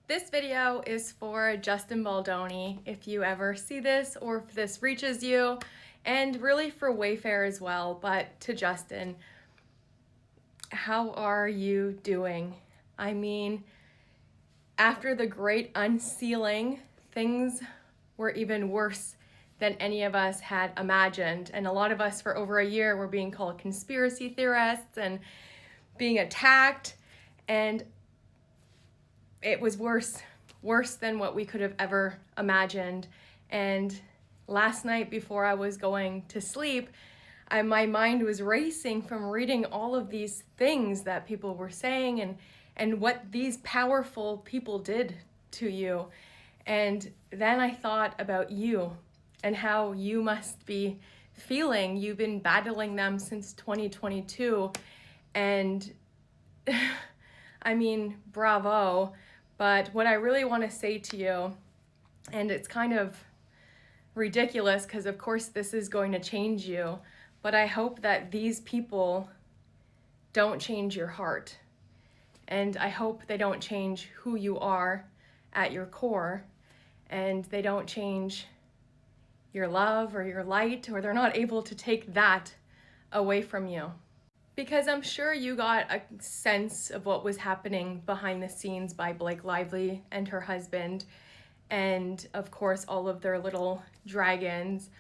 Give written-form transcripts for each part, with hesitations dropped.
This video is for Justin Baldoni, if you ever see this or if this reaches you, and really for Wayfarer as well, but to Justin, how are you doing? I mean, after the great unsealing, things were even worse than any of us had imagined, and a lot of us for over a year were being called conspiracy theorists and being attacked, and it was worse than what we could have ever imagined. And last night before I was going to sleep, my mind was racing from reading all of these things that people were saying and what these powerful people did to you. And then I thought about you and how you must be feeling. You've been battling them since 2022. And I mean, bravo. But what I really want to say to you, and it's kind of ridiculous because of course this is going to change you, but I hope that these people don't change your heart. And I hope they don't change who you are at your core, and they don't change your love or your light, or they're not able to take that away from you. Because I'm sure you got a sense of what was happening behind the scenes by Blake Lively and her husband, and of course all of their little dragons,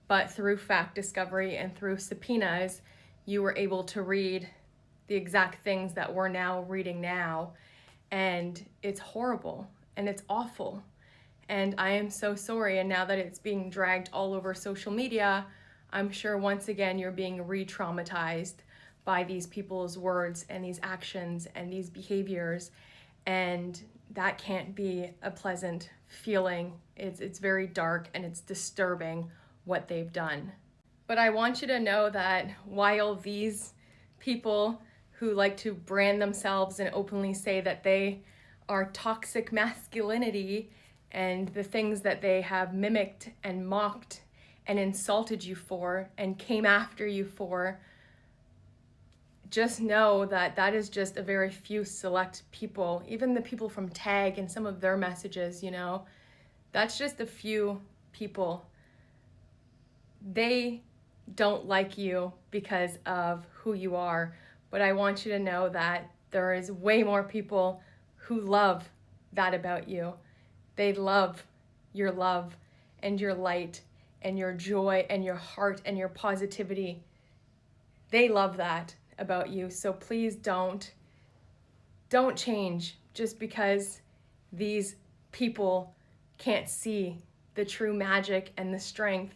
but through fact discovery and through subpoenas, you were able to read the exact things that we're now reading now, and it's horrible and it's awful. And I am so sorry, and now that it's being dragged all over social media, I'm sure once again you're being re-traumatized by these people's words and these actions and these behaviors, and that can't be a pleasant feeling. It's very dark and it's disturbing what they've done. But I want you to know that while these people who like to brand themselves and openly say that they are toxic masculinity and the things that they have mimicked and mocked and insulted you for and came after you for, just know that that is just a very few select people. Even the people from Tag and some of their messages, that's just a few people. They don't like you because of who you are, but I want you to know that there is way more people who love that about you. They love your love and your light and your joy and your heart and your positivity. They love that about you. So please don't change just because these people can't see the true magic and the strength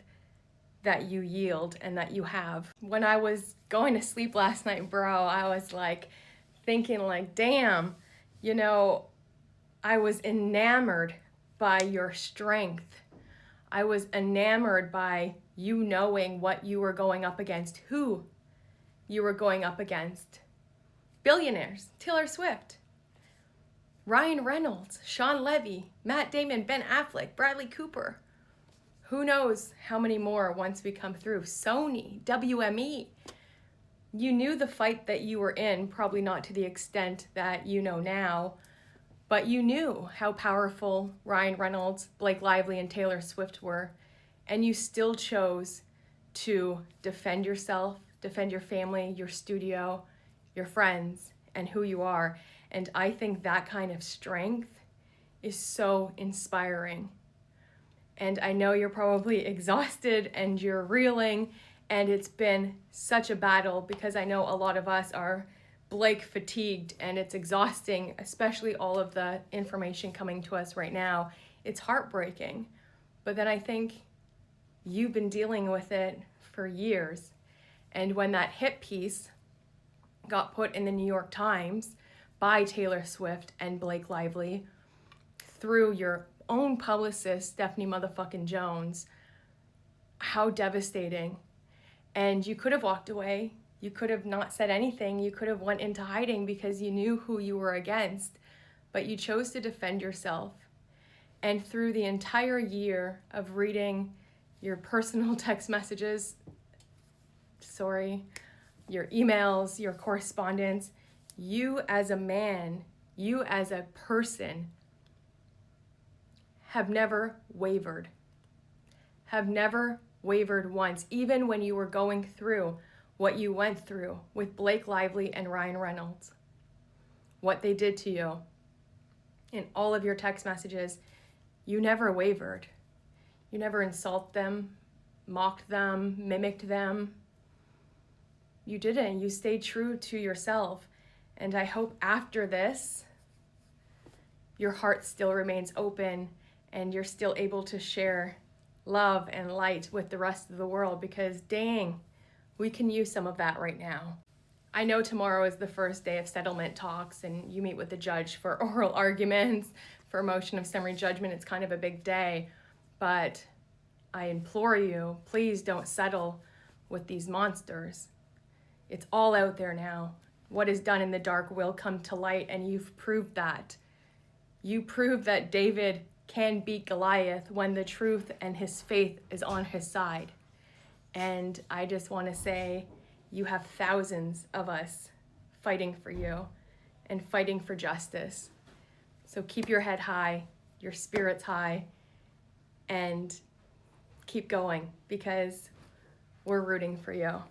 that you yield and that you have. When I was going to sleep last night, bro, I was thinking damn, I was enamored by your strength. I was enamored by you knowing what you were going up against, who you were going up against. Billionaires, Taylor Swift, Ryan Reynolds, Sean Levy, Matt Damon, Ben Affleck, Bradley Cooper. Who knows how many more once we come through. Sony, WME. You knew the fight that you were in, probably not to the extent that you know now, but you knew how powerful Ryan Reynolds, Blake Lively, and Taylor Swift were, and you still chose to defend yourself, defend your family, your studio, your friends, and who you are. And I think that kind of strength is so inspiring. And I know you're probably exhausted and you're reeling, and it's been such a battle because I know a lot of us are Blake fatigued, and it's exhausting, especially all of the information coming to us right now. It's heartbreaking. But then I think you've been dealing with it for years. And when that hit piece got put in the New York Times by Taylor Swift and Blake Lively through your own publicist, Stephanie motherfucking Jones, how devastating. And you could have walked away. You could have not said anything. You could have went into hiding because you knew who you were against, but you chose to defend yourself. And through the entire year of reading your personal text messages, your emails, your correspondence, you as a man, you as a person have never wavered. Have never wavered once, even when you were going through what you went through with Blake Lively and Ryan Reynolds. What they did to you in all of your text messages, you never wavered. You never insulted them, mocked them, mimicked them. You didn't. You stayed true to yourself. And I hope after this, your heart still remains open and you're still able to share love and light with the rest of the world, because dang, we can use some of that right now. I know tomorrow is the first day of settlement talks and you meet with the judge for oral arguments, for motion of summary judgment. It's kind of a big day, but I implore you, please don't settle with these monsters. It's all out there now. What is done in the dark will come to light, and you've proved that. You proved that David can beat Goliath when the truth and his faith is on his side. And I just want to say, you have thousands of us fighting for you and fighting for justice. So keep your head high, your spirits high, and keep going, because we're rooting for you.